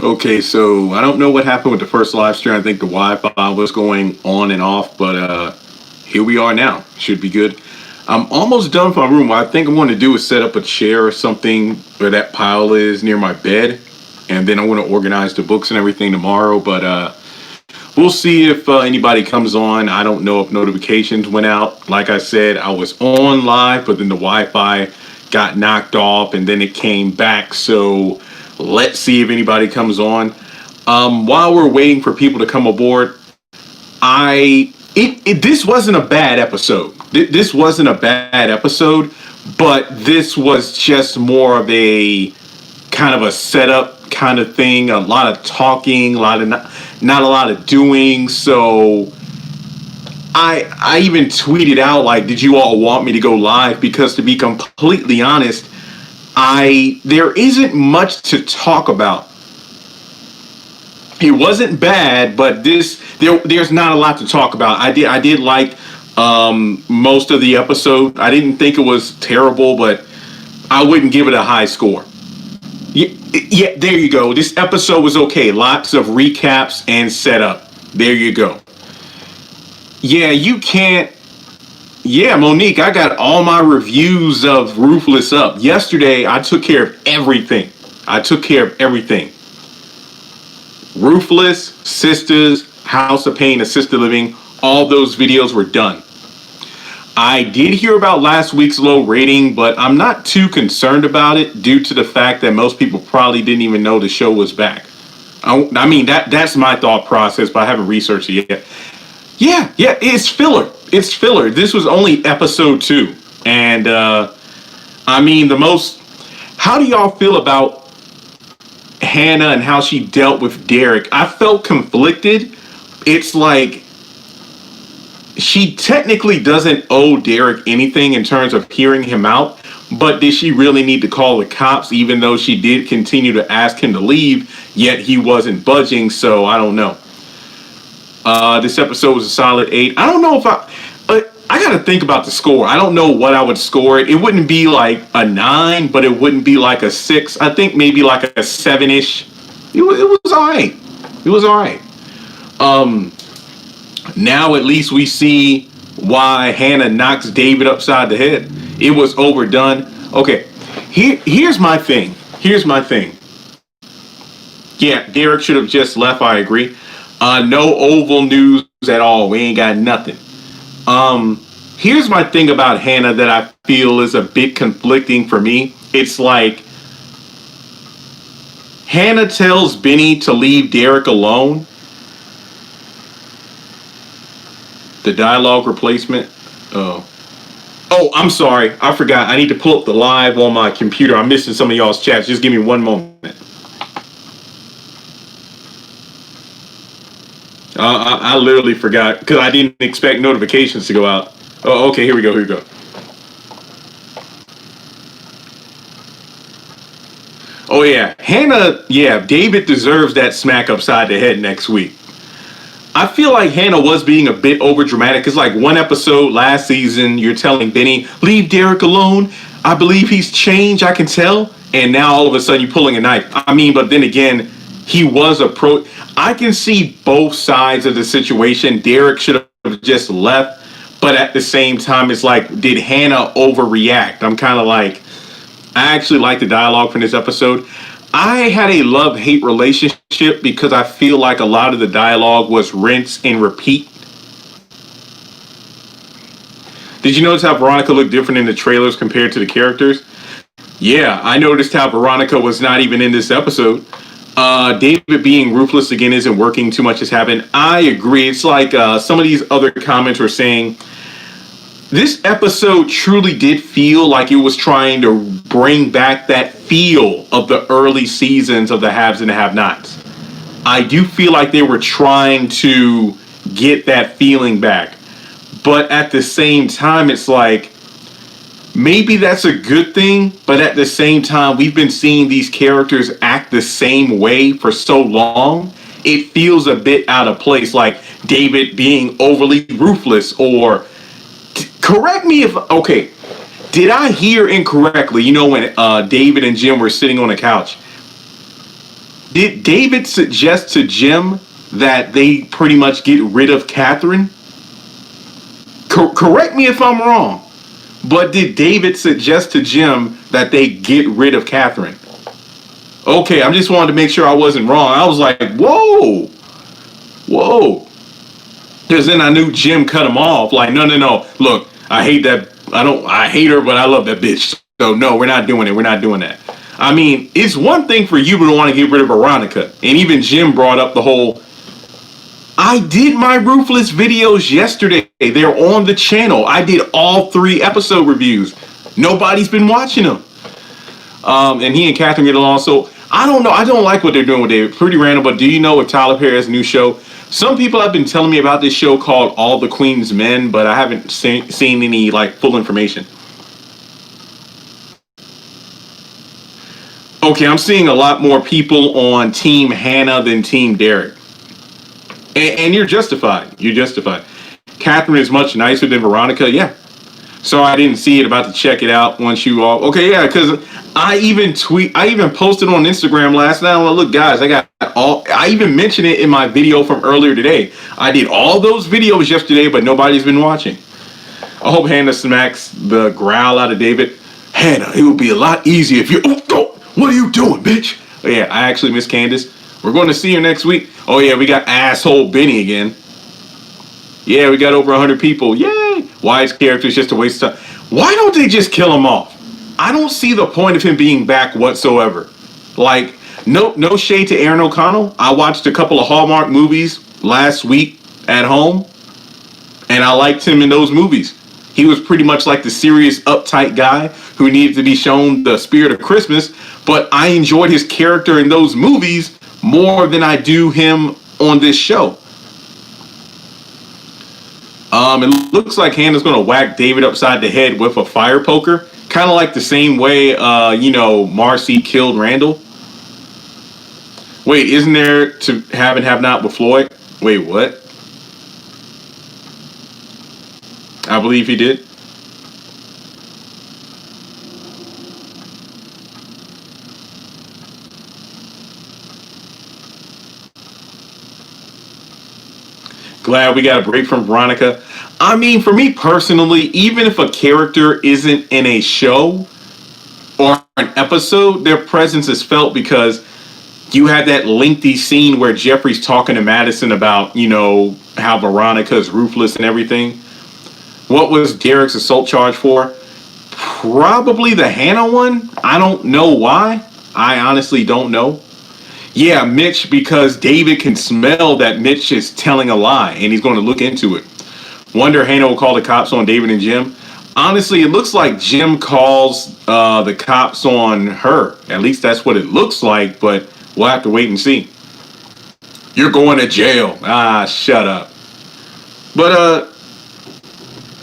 Okay, so I don't know what happened with the first live stream. I think the Wi-Fi was going on and off, but here we are now. Should be good. I'm almost done with my room. What I think I'm going to do is set up a chair or something where that pile is near my bed, and then I'm going to organize the books and everything tomorrow. But we'll see if anybody comes on. I don't know if notifications went out. Like I said, I was on live, but then the Wi-Fi got knocked off, and then it came back. So let's see if anybody comes on. While we're waiting for people to come aboard, this wasn't a bad episode. This wasn't a bad episode, but this was just more of a kind of a setup kind of thing. A lot of talking, not a lot of doing. So I even tweeted out, like, did you all want me to go live? Because to be completely honest, there isn't much to talk about. It wasn't bad, but there's not a lot to talk about. I did like most of the episode. I didn't think it was terrible, but I wouldn't give it a high score. Yeah, there you go. This episode was okay. Lots of recaps and setup. There you go. Yeah, you can't. Yeah, Monique, I got all my reviews of Ruthless up. Yesterday, I took care of everything. Ruthless, Sisters, House of Pain, Assisted Living, all those videos were done. I did hear about last week's low rating, but I'm not too concerned about it due to the fact that most people probably didn't even know the show was back. I mean, that's my thought process, but I haven't researched it yet. Yeah, it's filler. It's filler. This was only episode 2. And, I mean, how do y'all feel about Hannah and how she dealt with Derek? I felt conflicted. It's like, she technically doesn't owe Derek anything in terms of hearing him out, but did she really need to call the cops, even though she did continue to ask him to leave, yet he wasn't budging? So I don't know. This episode was a solid 8. I don't know if I got to think about the score. I don't know what I would score it. It wouldn't be like a 9, but it wouldn't be like a 6. I think maybe like a 7-ish. It was all right. It was all right. Now at least we see why Hannah knocks David upside the head. It was overdone. Okay, here's my thing. Yeah, Derek should have just left. I agree. No Oval news at all. We ain't got nothing. Here's my thing about Hannah that I feel is a bit conflicting for me. It's like Hannah tells Benny to leave Derek alone. The dialogue replacement. Oh, I'm sorry. I forgot. I need to pull up the live on my computer. I'm missing some of y'all's chats. Just give me one moment. I literally forgot because I didn't expect notifications to go out. Oh, okay. Here we go. Oh, yeah. Hannah, yeah, David deserves that smack upside the head next week. I feel like Hannah was being a bit overdramatic. It's like one episode last season, you're telling Benny, leave Derek alone. I believe he's changed, I can tell. And now all of a sudden you're pulling a knife. I mean, but then again, he was I can see both sides of the situation. Derek should have just left. But at the same time, it's like, did Hannah overreact? I'm kind of like, I actually like the dialogue from this episode. I had a love-hate relationship because I feel like a lot of the dialogue was rinse and repeat. Did you notice how Veronica looked different in the trailers compared to the characters? Yeah, I noticed how Veronica was not even in this episode. David being ruthless again isn't working. Too much has happened. I agree. It's like some of these other comments were saying, this episode truly did feel like it was trying to bring back that feel of the early seasons of the Haves and the Have-Nots. I do feel like they were trying to get that feeling back. But at the same time, it's like, maybe that's a good thing, but at the same time, we've been seeing these characters act the same way for so long. It feels a bit out of place, like David being overly ruthless, or correct me if, okay, did I hear incorrectly? You know, when David and Jim were sitting on the couch, Did David suggest to Jim that they pretty much get rid of Catherine? Correct me if I'm wrong, but did David suggest to Jim that they get rid of Catherine? Okay, I just wanted to make sure I wasn't wrong. I was like, whoa, whoa. Because then I knew Jim cut him off. Like, no. Look, I hate that. I hate her, but I love that bitch. So no, we're not doing it. We're not doing that. I mean, it's one thing for you to want to get rid of Veronica. And even Jim brought up the whole, I did my Ruthless videos yesterday. They're on the channel. I did all 3 episode reviews. Nobody's been watching them. And he and Catherine get along. So I don't know. I don't like what they're doing with David. Pretty random. But do you know if Tyler Perry has a new show? Some people have been telling me about this show called All the Queen's Men, but I haven't seen any like full information. Okay, I'm seeing a lot more people on Team Hannah than Team Derek. And you're justified. You're justified. Catherine is much nicer than Veronica. Yeah. So I didn't see it. About to check it out once you all. Okay, yeah, because I even posted on Instagram last night. Well, look, guys, I even mentioned it in my video from earlier today. I did all those videos yesterday, but nobody's been watching. I hope Hannah smacks the growl out of David. Hannah, it would be a lot easier if you. Oh, what are you doing, bitch? Oh, yeah, I actually miss Candace. We're going to see her next week. Oh, yeah, we got asshole Benny again. Yeah, we got over 100 people. Yay! Wyatt's character is just a waste of time. Why don't they just kill him off? I don't see the point of him being back whatsoever. Like, no shade to Aaron O'Connell. I watched a couple of Hallmark movies last week at home, and I liked him in those movies. He was pretty much like the serious, uptight guy who needed to be shown the spirit of Christmas, but I enjoyed his character in those movies more than I do him on this show. It looks like Hannah's going to whack David upside the head with a fire poker. Kind of like the same way, Marcy killed Randall. Wait, isn't there to have and have not with Floyd? Wait, what? I believe he did. Glad we got a break from Veronica. I mean, for me personally, even if a character isn't in a show or an episode, their presence is felt because you had that lengthy scene where Jeffrey's talking to Madison about, how Veronica's ruthless and everything. What was Derek's assault charge for? Probably the Hannah one. I don't know why. I honestly don't know. Yeah, Mitch, because David can smell that Mitch is telling a lie, and he's going to look into it. Wonder Hannah will call the cops on David and Jim. Honestly, it looks like Jim calls the cops on her. At least that's what it looks like, but we'll have to wait and see. You're going to jail. Ah, shut up. But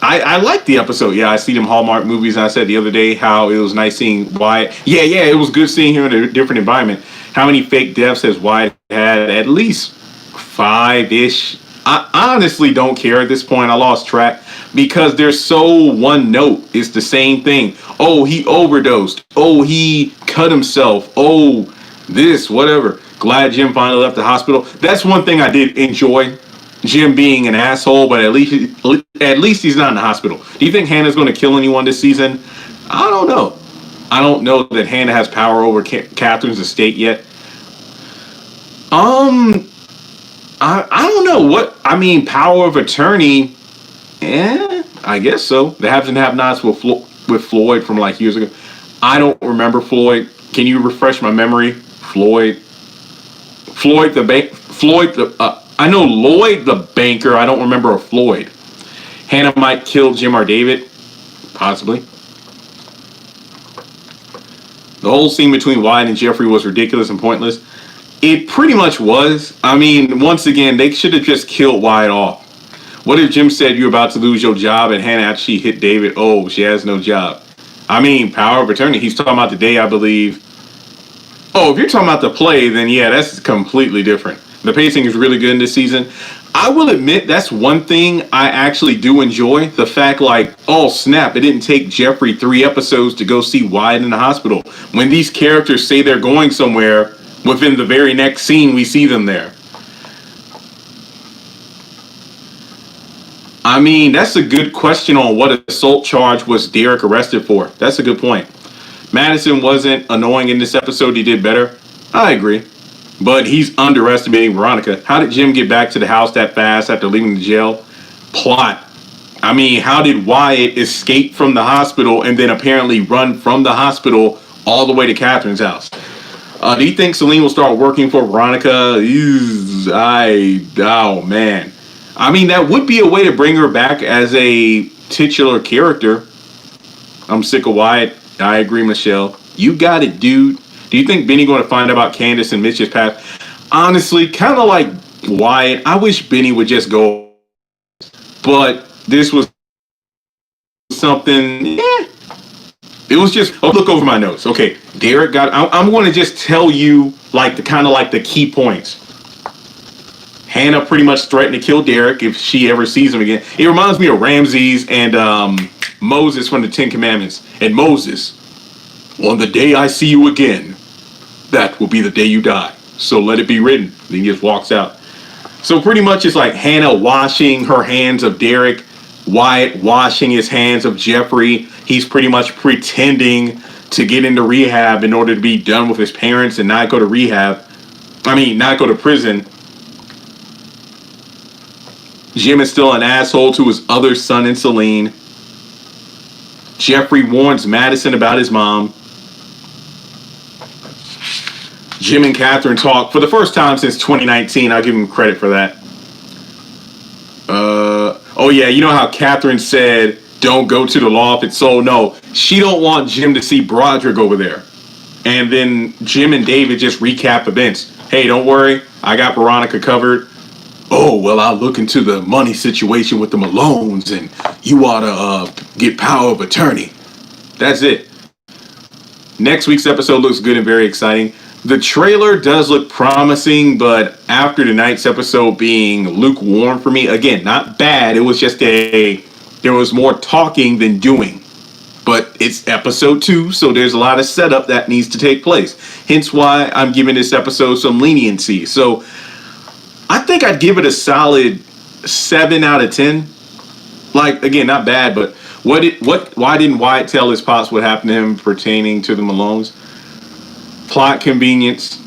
I like the episode. Yeah, I see them Hallmark movies. I said the other day how it was nice seeing Wyatt. Yeah, it was good seeing him in a different environment. How many fake deaths has Wyatt had? At least 5-ish. I honestly don't care at this point. I lost track because they're so one note. It's the same thing. Oh, he overdosed. Oh, he cut himself. Oh, this, whatever. Glad Jim finally left the hospital. That's one thing I did enjoy. Jim being an asshole, but at least he's not in the hospital. Do you think Hannah's going to kill anyone this season? I don't know. I don't know that Hannah has power over Catherine's estate yet. I don't know what I mean. Power of attorney. I guess so. The haves and have-nots with Floyd from like years ago. I don't remember Floyd. Can you refresh my memory? Floyd the bank. I know Lloyd the banker. I don't remember a Floyd. Hannah might kill Jim or David. Possibly. The whole scene between Wyatt and Jeffrey was ridiculous and pointless. It pretty much was. I mean, once again, they should have just killed Wyatt off. What if Jim said you're about to lose your job and Hannah actually hit David? Oh, she has no job. I mean, power of attorney. He's talking about the day, I believe. Oh, if you're talking about the play, then yeah, that's completely different. The pacing is really good in this season. I will admit that's one thing I actually do enjoy. The fact like, oh snap, it didn't take Jeffrey 3 episodes to go see Wyatt in the hospital. When these characters say they're going somewhere, Within the very next scene, we see them there. I mean, that's a good question on what assault charge was Derek arrested for. That's a good point. Madison wasn't annoying in this episode. He did better. I agree. But he's underestimating Veronica. How did Jim get back to the house that fast after leaving the jail? Plot. I mean, how did Wyatt escape from the hospital and then apparently run from the hospital all the way to Catherine's house? Do you think Celine will start working for Veronica? Oh, man. I mean, that would be a way to bring her back as a titular character. I'm sick of Wyatt. I agree, Michelle. You got it, dude. Do you think Benny going to find out about Candace and Mitch's past? Honestly, kind of like Wyatt. I wish Benny would just go. But this was something. It was just. Oh, look over my notes. Okay, Derek got. I'm going to just tell you like the key points. Hannah pretty much threatened to kill Derek if she ever sees him again. It reminds me of Ramses and Moses from the Ten Commandments. And Moses, on the day I see you again, that will be the day you die. So let it be written. Then he just walks out. So pretty much it's like Hannah washing her hands of Derek, Wyatt washing his hands of Jeffrey. He's pretty much pretending to get into rehab in order to be done with his parents and not go to rehab. Not go to prison. Jim is still an asshole to his other son and Celine. Jeffrey warns Madison about his mom. Jim and Catherine talk for the first time since 2019. I'll give him credit for that. Oh yeah, you know how Catherine said, don't go to the loft, it's so no. She don't want Jim to see Broderick over there. And then Jim and David just recap events. Hey, don't worry, I got Veronica covered. Oh, well, I'll look into the money situation with the Malones, and you ought to get power of attorney. That's it. Next week's episode looks good and very exciting. The trailer does look promising, but after tonight's episode being lukewarm for me, again, not bad. It was just there was more talking than doing. But it's episode 2, so there's a lot of setup that needs to take place. Hence why I'm giving this episode some leniency. So I think I'd give it a solid 7 out of 10. Like, again, not bad, but why didn't Wyatt tell his pops what happened to him pertaining to the Malones? Plot convenience.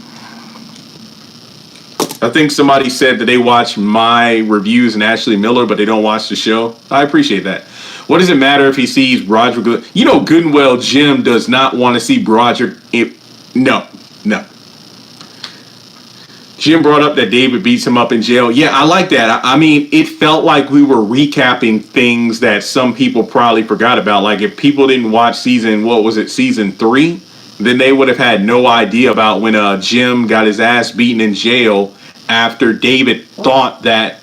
I think somebody said that they watch my reviews and Ashley Miller, but they don't watch the show. I appreciate that. What does it matter if he sees Broderick? You know good and well Jim does not want to see Broderick. No. Jim brought up that David beats him up in jail. Yeah, I like that. I mean, it felt like we were recapping things that some people probably forgot about. Like if people didn't watch season 3, then they would have had no idea about when Jim got his ass beaten in jail after David thought that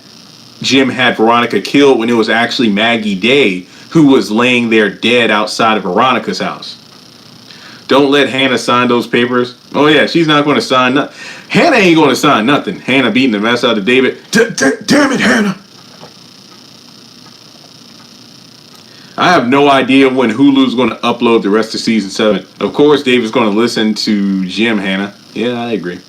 Jim had Veronica killed when it was actually Maggie Day who was laying there dead outside of Veronica's house. Don't let Hannah sign those papers. Oh, yeah, she's not going to sign nothing. Hannah ain't going to sign nothing. Hannah beating the mess out of David. Damn it, Hannah. I have no idea when Hulu's going to upload the rest of season 7. Of course, David's going to listen to Jim, Hannah. Yeah, I agree.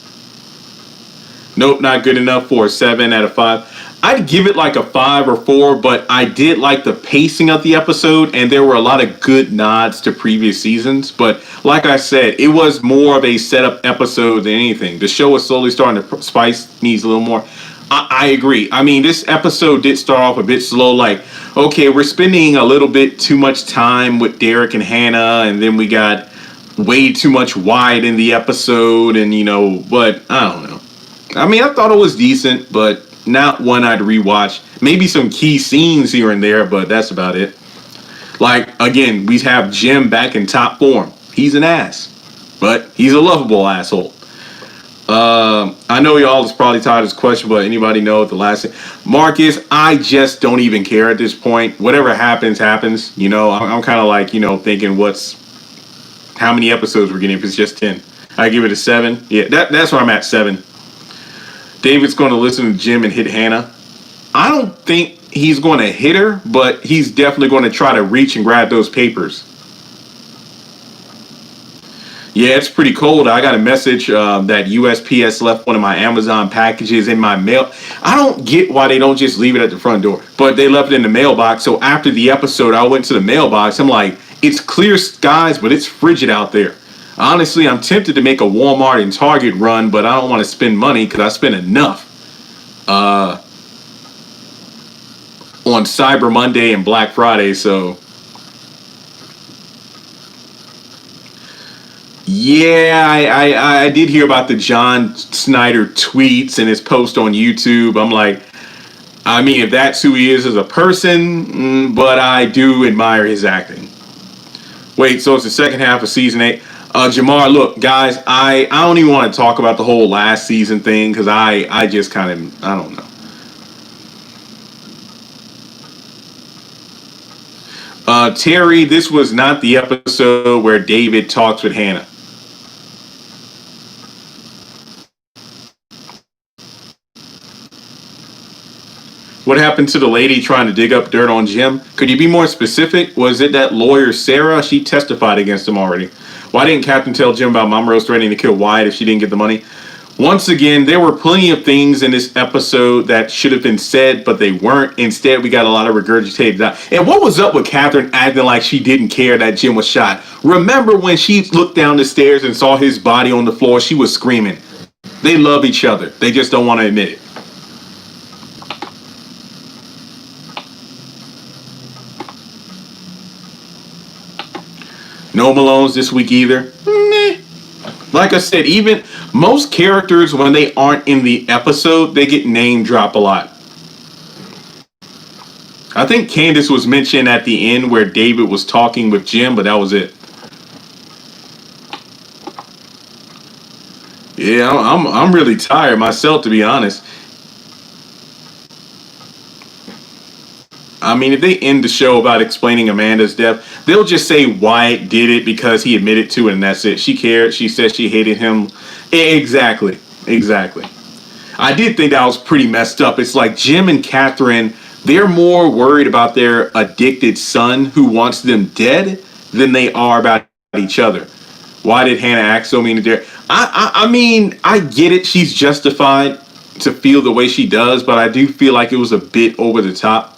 Nope, not good enough for a 7 out of 5. I'd give it like a 5 or 4, but I did like the pacing of the episode, and there were a lot of good nods to previous seasons. But like I said, it was more of a setup episode than anything. The show is slowly starting to spice, needs a little more. I agree. I mean, this episode did start off a bit slow, like, okay, we're spending a little bit too much time with Derek and Hannah, and then we got way too much Wyatt in the episode, and, but I don't know. I mean, I thought it was decent, but not one I'd rewatch. Maybe some key scenes here and there, but that's about it. Like, again, we have Jim back in top form. He's an ass, but he's a lovable asshole. I know y'all is probably tired of this question, but anybody know what the last thing? Marcus, I just don't even care at this point. Whatever happens, happens. I'm kind of like, thinking how many episodes we're getting if it's just 10. I give it a 7. Yeah, that's where I'm at, 7. David's going to listen to Jim and hit Hannah. I don't think he's going to hit her, but he's definitely going to try to reach and grab those papers. Yeah, it's pretty cold. I got a message that USPS left one of my Amazon packages in my mail. I don't get why they don't just leave it at the front door, but they left it in the mailbox. So after the episode, I went to the mailbox. I'm like, it's clear skies, but it's frigid out there. Honestly, I'm tempted to make a Walmart and Target run, but I don't want to spend money because I spent enough on Cyber Monday and Black Friday. So yeah, I did hear about the John Snyder tweets and his post on YouTube. I'm like, I mean, if that's who he is as a person, but I do admire his acting. Wait, so it's the second half of season 8. Jamar, look, guys, I don't even want to talk about the whole last season thing because I just kind of, I don't know. Terry, this was not the episode where David talks with Hannah. What happened to the lady trying to dig up dirt on Jim? Could you be more specific? Was it that lawyer Sarah? She testified against him already. Why didn't Captain tell Jim about Mama Rose threatening to kill Wyatt if she didn't get the money? Once again, there were plenty of things in this episode that should have been said, but they weren't. Instead, we got a lot of regurgitated. And what was up with Catherine acting like she didn't care that Jim was shot? Remember when she looked down the stairs and saw his body on the floor? She was screaming. They love each other. They just don't want to admit it. No Malones this week either. Meh. Like I said, even most characters, when they aren't in the episode, they get name dropped a lot. I think Candace was mentioned at the end where David was talking with Jim, but that was it. Yeah, I'm really tired myself, to be honest. I mean, if they end the show about explaining Amanda's death, they'll just say Wyatt did it because he admitted to it, and that's it. She cared. She said she hated him. Exactly. I did think that was pretty messed up. It's like Jim and Catherine, they're more worried about their addicted son who wants them dead than they are about each other. Why did Hannah act so mean to Derek? I mean, I get it. She's justified to feel the way she does, but I do feel like it was a bit over the top.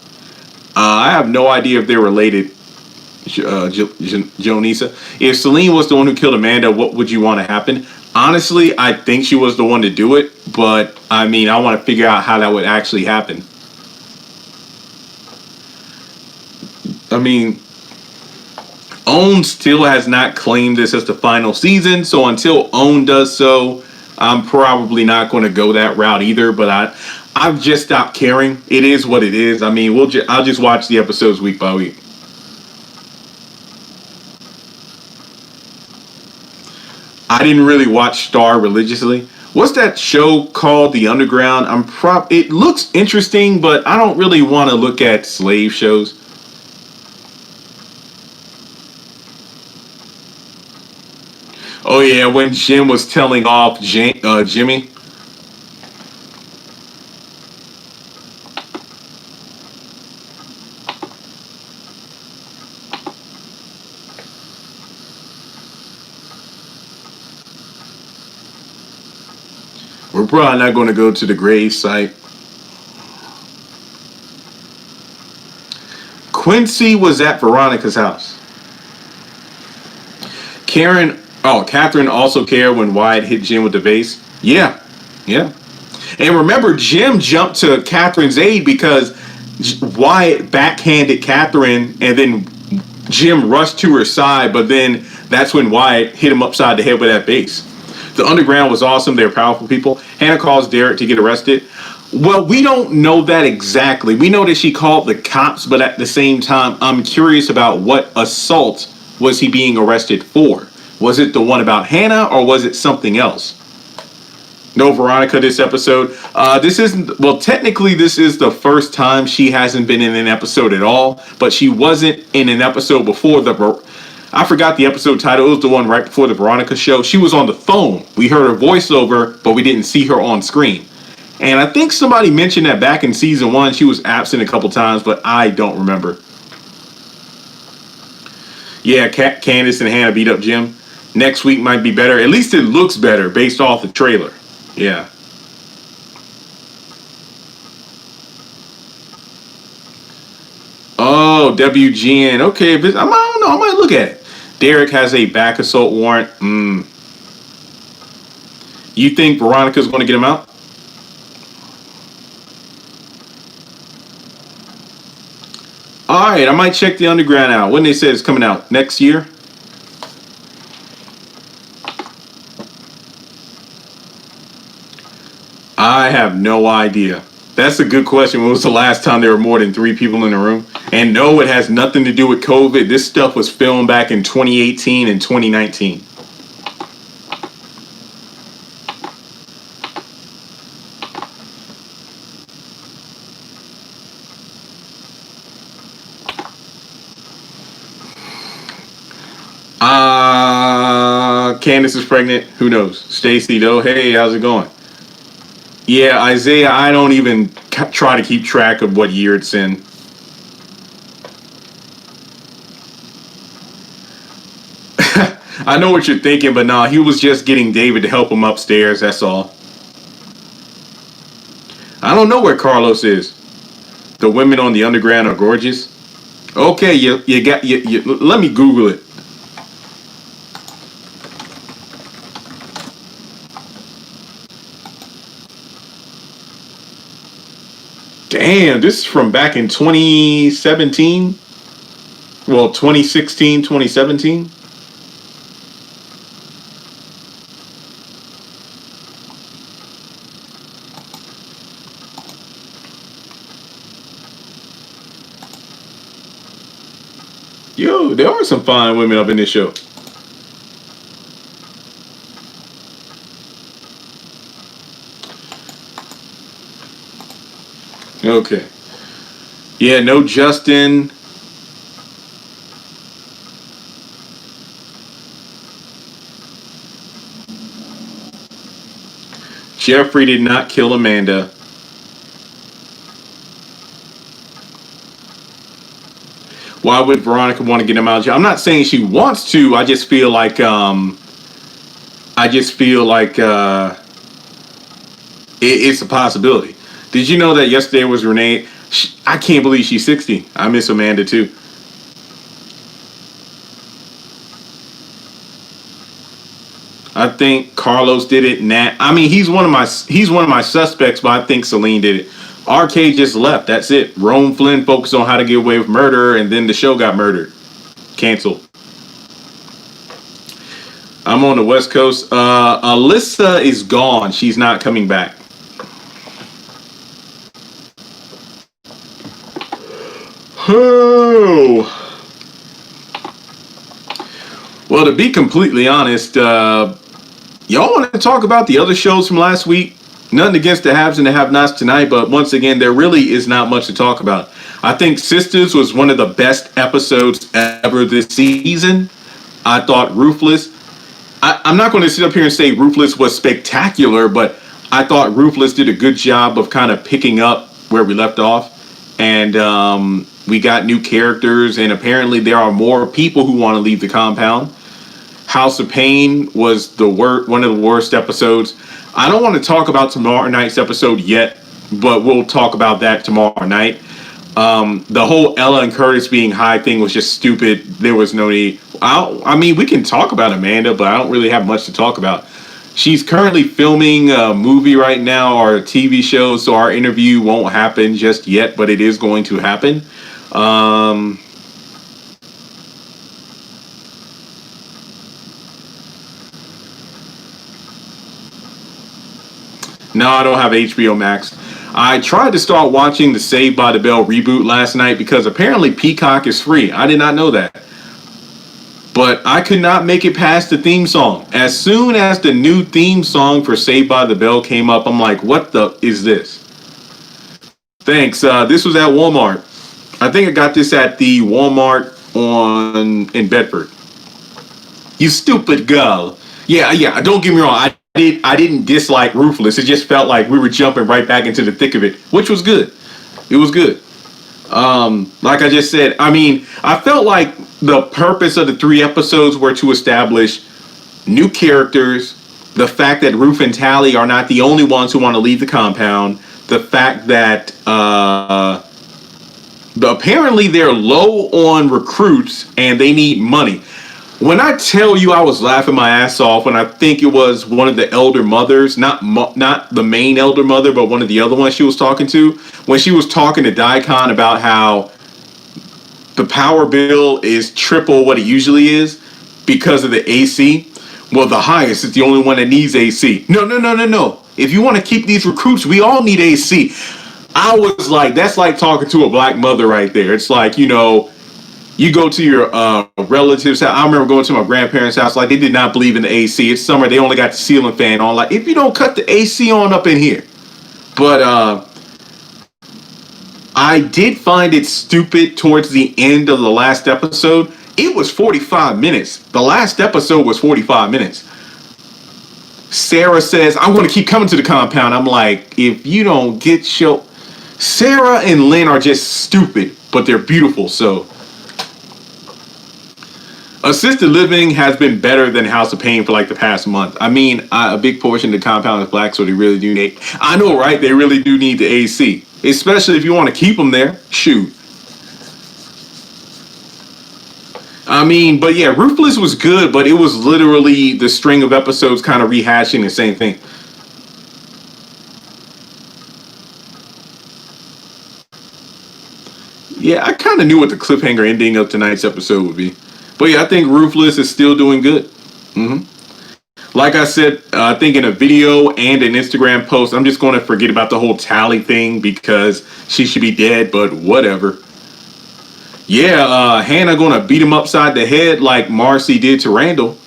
I have no idea if they're related, Jonisa. If Celine was the one who killed Amanda, what would you want to happen? Honestly, I think she was the one to do it, but I mean, I want to figure out how that would actually happen. I mean, OWN still has not claimed this as the final season, so until OWN does so, I'm probably not going to go that route either, but I've just stopped caring. It is what it is. I mean, I'll just watch the episodes week by week. I didn't really watch Star religiously. What's that show called? The Underground? It looks interesting, but I don't really want to look at slave shows. Oh yeah, when Jim was telling off Jimmy. We're probably not going to go to the grave site. Quincy was at Veronica's house. Catherine also cared when Wyatt hit Jim with the vase. Yeah. And remember, Jim jumped to Catherine's aid because Wyatt backhanded Catherine, and then Jim rushed to her side, but then that's when Wyatt hit him upside the head with that vase. The Underground was awesome. They're powerful people. Hannah calls Derek to get arrested. Well, we don't know that exactly. We know that she called the cops, but at the same time, I'm curious about what assault was he being arrested for. Was it the one about Hannah, or was it something else? No Veronica this episode. Technically this is the first time she hasn't been in an episode at all, but she wasn't in an episode before I forgot the episode title. It was the one right before the Veronica show. She was on the phone. We heard her voiceover, but we didn't see her on screen. And I think somebody mentioned that back in season 1, she was absent a couple times, but I don't remember. Yeah, Candace and Hannah beat up Jim. Next week might be better. At least it looks better based off the trailer. Yeah. Oh, WGN. Okay, but I don't know. I might look at it. Derek has a back assault warrant. You think Veronica's going to get him out? All right, I might check the Underground out. When they say it's coming out next year? I have no idea. That's a good question. When was the last time there were more than 3 people in the room? And no, it has nothing to do with COVID. This stuff was filmed back in 2018 and 2019. Candace is pregnant. Who knows? Stacy, though. Hey, how's it going? Yeah, Isaiah, I don't even try to keep track of what year it's in. I know what you're thinking, but nah, he was just getting David to help him upstairs, that's all. I don't know where Carlos is. The women on the Underground are gorgeous. Okay, you let me Google it. Damn, this is from back in 2017. Well, 2016, 2017. Yo, there are some fine women up in this show. Okay. Yeah, no Justin. Jeffrey did not kill Amanda. Why would Veronica want to get him out of jail? I'm not saying she wants to. I just feel like it's a possibility. Did you know that yesterday was Renee? I can't believe she's 60. I miss Amanda too. I think Carlos did it. Nat. I mean, he's one of my suspects, but I think Celine did it. RK just left. That's it. Rome Flynn focused on how to get away with murder, and then the show got murdered. Canceled. I'm on the West Coast. Alyssa is gone. She's not coming back. Oh. Well, to be completely honest, y'all want to talk about the other shows from last week? Nothing against the haves and the have-nots tonight, but once again, there really is not much to talk about. I think Sisters was one of the best episodes ever this season. I thought Ruthless. I'm not going to sit up here and say Ruthless was spectacular, but I thought Ruthless did a good job of kind of picking up where we left off. And we got new characters, and apparently there are more people who want to leave the compound. House of Pain was one of the worst episodes. I don't want to talk about tomorrow night's episode yet, but we'll talk about that tomorrow night. The whole Ella and Curtis being high thing was just stupid. There was no need. I mean, we can talk about Amanda, but I don't really have much to talk about. She's currently filming a movie right now or a TV show, so our interview won't happen just yet, but it is going to happen. No, I don't have HBO Max. I tried to start watching the Saved by the Bell reboot last night because apparently Peacock is free. I did not know that. But I could not make it past the theme song. As soon as the new theme song for Saved by the Bell came up, I'm like, what the is this? Thanks. This was at Walmart. I think I got this at the Walmart in Bedford. You stupid girl. Yeah. Don't get me wrong. I didn't dislike Ruthless. It just felt like we were jumping right back into the thick of it, which was good. It was good. Like I just said, I mean, I felt like the purpose of the 3 episodes were to establish new characters, the fact that Ruth and Tally are not the only ones who want to leave the compound, the fact that apparently they're low on recruits and they need money. When I tell you I was laughing my ass off when I think it was one of the elder mothers, not the main elder mother, but one of the other ones she was talking to, when she was talking to Daikon about how the power bill is triple what it usually is because of the AC. Well, the highest is the only one that needs AC. No. If you want to keep these recruits, we all need AC. I was like, that's like talking to a black mother right there. It's like, you go to your relatives' house. I remember going to my grandparents' house. Like, they did not believe in the AC. It's summer. They only got the ceiling fan on. Like, if you don't cut the AC on up in here. But I did find it stupid towards the end of the last episode. It was 45 minutes. The last episode was 45 minutes. Sarah says, I'm going to keep coming to the compound. I'm like, if you don't get your... Sarah and Lynn are just stupid, but they're beautiful, so... Assisted living has been better than House of Pain for like the past month. I mean, a big portion of the compound is black, so they really do need... I know, right? They really do need the AC. Especially if you want to keep them there. Shoot. I mean, but yeah, Ruthless was good, but it was literally the string of episodes kind of rehashing the same thing. Yeah, I kind of knew what the cliffhanger ending of tonight's episode would be. But yeah, I think Ruthless is still doing good. Like I said, I think in a video and an Instagram post, I'm just going to forget about the whole Tally thing because she should be dead, but whatever. Yeah, Hannah going to beat him upside the head like Marcy did to Randall.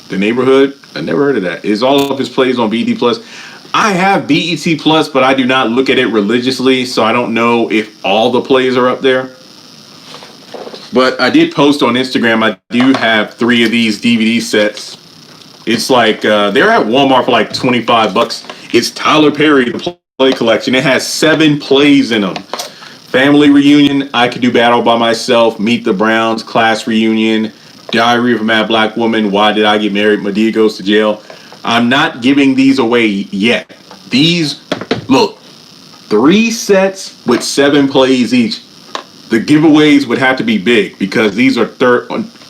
The Neighborhood, I never heard of that. Is all of his plays on BET Plus? I have BET Plus, but I do not look at it religiously, so I don't know if all the plays are up there. But I did post on Instagram, I do have 3 of these DVD sets. It's like, they're at Walmart for like $25. It's Tyler Perry, the play collection. It has 7 plays in them. Family Reunion, I Could Do Battle by Myself, Meet the Browns, Class Reunion, Diary of a Mad Black Woman, Why Did I Get Married, Madea Goes to Jail. I'm not giving these away yet. These, look, 3 sets with 7 plays each. The giveaways would have to be big because these are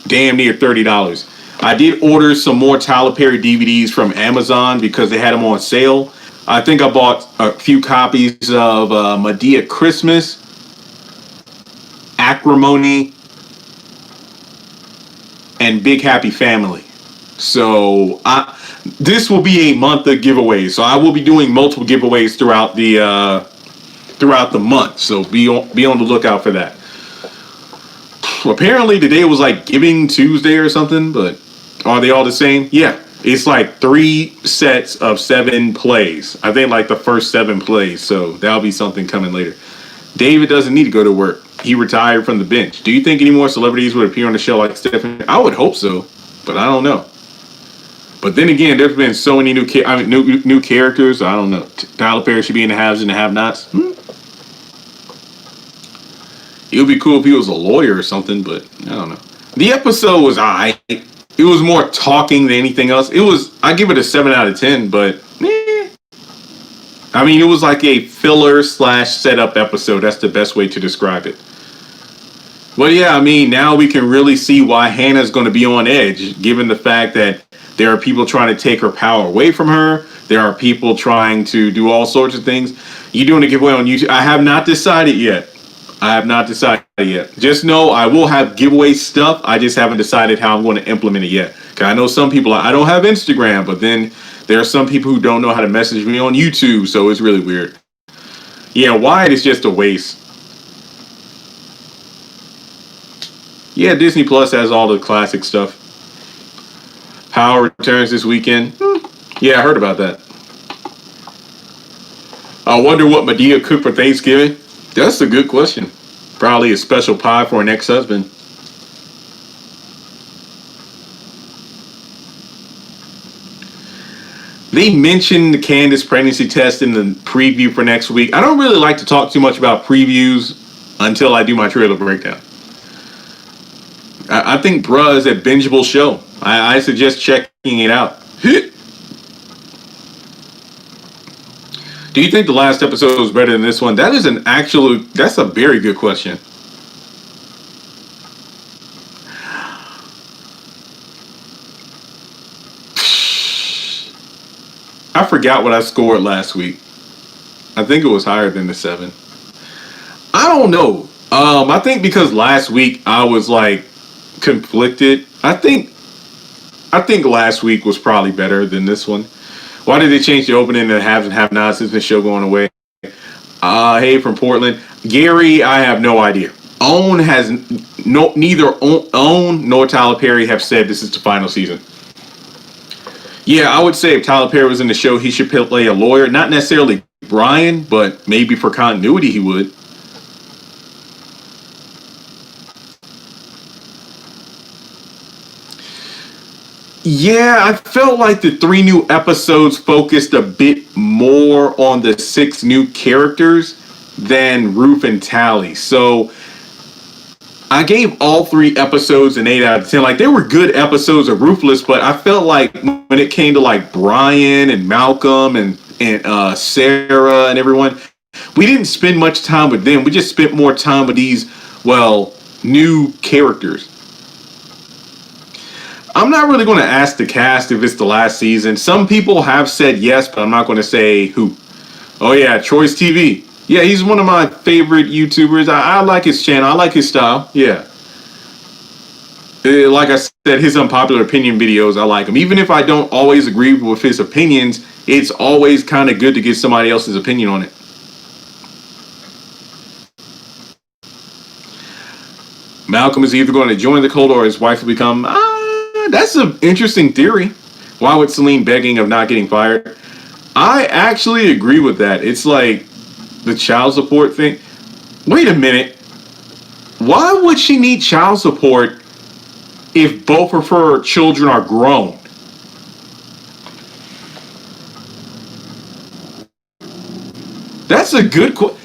damn near $30. I did order some more Tyler Perry DVDs from Amazon because they had them on sale. I think I bought a few copies of Madea Christmas, Acrimony, and Big Happy Family. So this will be a month of giveaways. So I will be doing multiple giveaways throughout the month. So be on the lookout for that. Apparently today was like Giving Tuesday or something, but are they all the same? Yeah. It's like 3 sets of 7 plays. I think like the first 7 plays. So that'll be something coming later. David doesn't need to go to work. He retired from the bench. Do you think any more celebrities would appear on the show like Stephanie? I would hope so, but I don't know. But then again, there's been so many new characters. I don't know. Tyler Perry should be in the haves and the have-nots. It would be cool if he was a lawyer or something, but I don't know. The episode was alright. It was more talking than anything else. I give it a 7 out of 10, but I mean, it was like a filler / setup episode. That's the best way to describe it. But yeah, I mean, now we can really see why Hannah's going to be on edge, given the fact that there are people trying to take her power away from her. There are people trying to do all sorts of things. You're doing a giveaway on YouTube. I have not decided yet. Just know I will have giveaway stuff. I just haven't decided how I'm going to implement it yet. Because I know some people, I don't have Instagram, but then there are some people who don't know how to message me on YouTube, so it's really weird. Yeah, Wyatt is just a waste. Yeah, Disney Plus has all the classic stuff. Power returns this weekend. Yeah, I heard about that. I wonder what Madea cooked for Thanksgiving. That's a good question. Probably a special pie for an ex-husband. They mentioned the Candace pregnancy test in the preview for next week. I don't really like to talk too much about previews until I do my trailer breakdown. I think bruh is a bingeable show. I suggest checking it out. Do you think the last episode was better than this one? That's a very good question. I forgot what I scored last week. I think it was higher than the 7. I don't know. I think because last week I was like conflicted. I think last week was probably better than this one. Why did they change the opening to haves and have nots since the show going away? Hey from Portland, Gary. I have no idea. Own has neither Own nor Tyler Perry have said this is the final season. Yeah, I would say if Tyler Perry was in the show, he should play a lawyer. Not necessarily Brian, but maybe for continuity he would. Yeah, I felt like the 3 new episodes focused a bit more on the 6 new characters than Ruth and Tally. So I gave all 3 episodes an 8 out of 10. Like they were good episodes of Ruthless, but I felt like when it came to like Brian and Malcolm and Sarah and everyone, we didn't spend much time with them. We just spent more time with these new characters. I'm not really going to ask the cast if it's the last season. Some people have said yes, but I'm not going to say who. Oh yeah, Choice TV. Yeah, he's one of my favorite YouTubers. I like his channel. I like his style. Yeah. Like I said, his unpopular opinion videos, I like them. Even if I don't always agree with his opinions, it's always kind of good to get somebody else's opinion on it. Malcolm is either going to join the cult or his wife will become. That's an interesting theory. Why would Celine begging of not getting fired? I actually agree with that. It's like the child support thing. Wait a minute. Why would she need child support if both of her children are grown? That's a good question.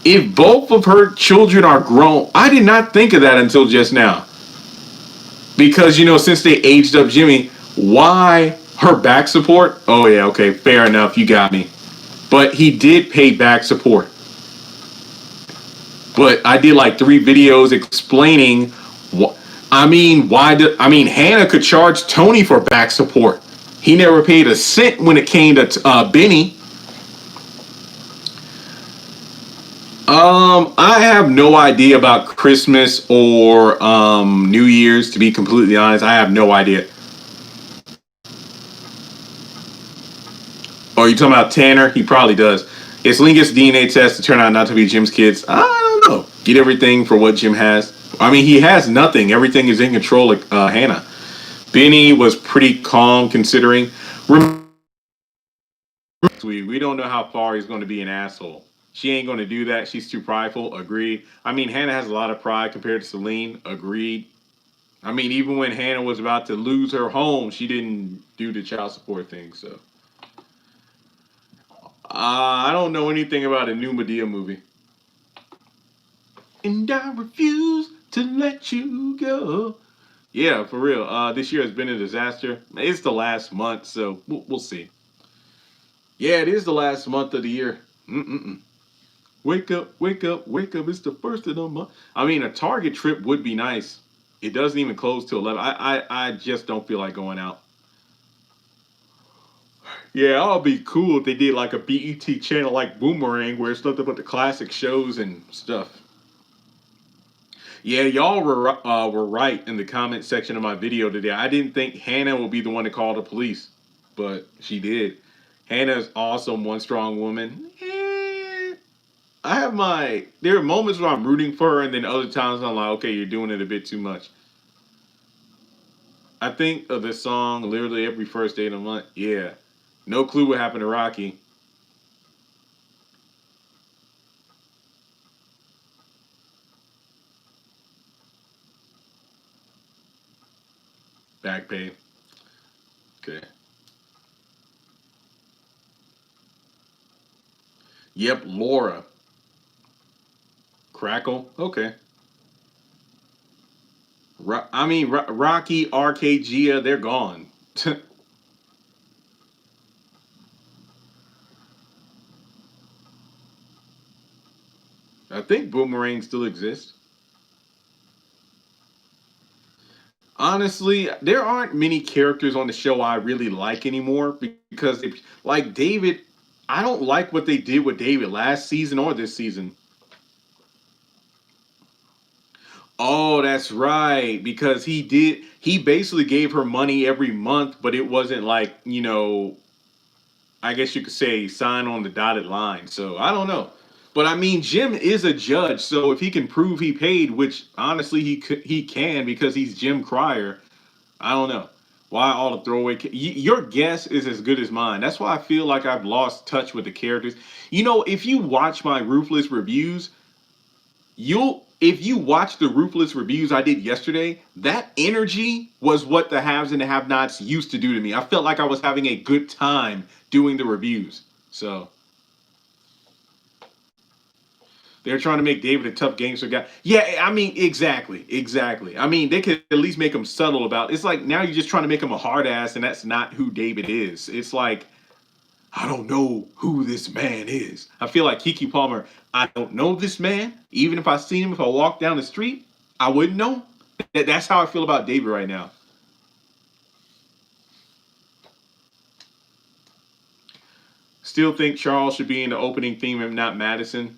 If both of her children are grown, I did not think of that until just now. Because, since they aged up Jimmy, why her back support? Oh, yeah, okay, fair enough, you got me. But he did pay back support. But I did like 3 videos explaining Hannah could charge Tony for back support. He never paid a cent when it came to Benny. I have no idea about Christmas or New Year's, to be completely honest. I have no idea. Oh, you talking about Tanner? He probably does. If Celine gets a DNA test to turn out not to be Jim's kids, I don't know. Get everything for what Jim has. He has nothing. Everything is in control of Hannah. Benny was pretty calm considering. We don't know how far he's going to be an asshole. She ain't going to do that. She's too prideful. Agreed. Hannah has a lot of pride compared to Celine. Agreed. Even when Hannah was about to lose her home, she didn't do the child support thing. So, I don't know anything about a new Medea movie. And I refuse to let you go. Yeah, for real. This year has been a disaster. It's the last month, so we'll see. Yeah, it is the last month of the year. Mm-mm-mm. Wake up, wake up, wake up. It's the first of the month. A Target trip would be nice. It doesn't even close till 11. I just don't feel like going out. Yeah, I'll be cool if they did like a BET channel like Boomerang where it's nothing but the classic shows and stuff. Yeah, y'all were right in the comment section of my video today. I didn't think Hannah would be the one to call the police, but she did. Hannah's awesome, one strong woman. There are moments where I'm rooting for her, and then other times I'm like, okay, you're doing it a bit too much. I think of this song literally every first day of the month. Yeah. No clue what happened to Rocky. Back pain. Okay. Yep, Laura. Crackle. Okay. Rocky, RK, Gia, they're gone. I think Boomerang still exists. Honestly, there aren't many characters on the show I really like anymore because, like David, I don't like what they did with David last season or this season. Oh, that's right. Because he basically gave her money every month, but it wasn't like, I guess you could say sign on the dotted line. So I don't know. But I mean, Jim is a judge, so if he can prove he paid, which honestly he can because he's Jim Cryer, I don't know. Why all the throwaway? Your guess is as good as mine. That's why I feel like I've lost touch with the characters. If you watch my Ruthless reviews, you'll if you watch the Ruthless reviews I did yesterday, that energy was what the haves and the have-nots used to do to me. I felt like I was having a good time doing the reviews. So they're trying to make David a tough gangster guy. Yeah, I mean, exactly. I mean, they could at least make him subtle about it. It's like now you're just trying to make him a hard ass, and that's not who David is. It's like, I don't know who this man is. I feel like Kiki Palmer, I don't know this man. Even if I seen him, if I walked down the street, I wouldn't know. That's how I feel about David right now. Still think Charles should be in the opening theme and not Madison.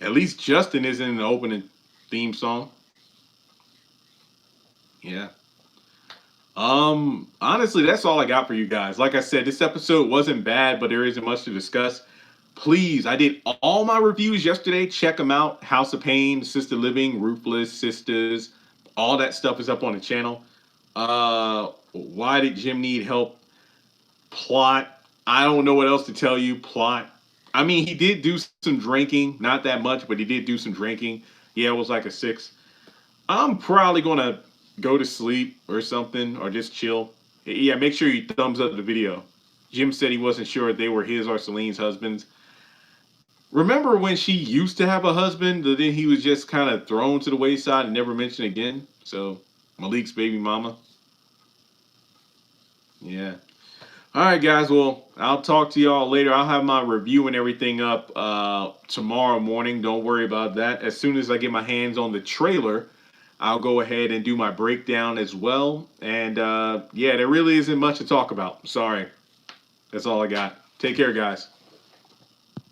At least Justin isn't in the opening theme song. Yeah. Honestly, that's all I got for you guys. Like I said, this episode wasn't bad, but there isn't much to discuss. Please, I did all my reviews yesterday. Check them out. House of Pain, Sister Living, Ruthless, Sisters. All that stuff is up on the channel. Why did Jim need help? Plot. I don't know what else to tell you. Plot. I mean, he did do some drinking. Not that much, but he did do some drinking. Yeah, it was like a 6. I'm probably gonna go to sleep or something, or just chill. Yeah, make sure you thumbs up the video. Jim said he wasn't sure if they were his or Celine's husbands. Remember when she used to have a husband, but then he was just kind of thrown to the wayside and never mentioned again? So, Malik's baby mama. Yeah. All right, guys. Well, I'll talk to y'all later. I'll have my review and everything up tomorrow morning. Don't worry about that. As soon as I get my hands on the trailer, I'll go ahead and do my breakdown as well. And yeah, there really isn't much to talk about. Sorry. That's all I got. Take care, guys.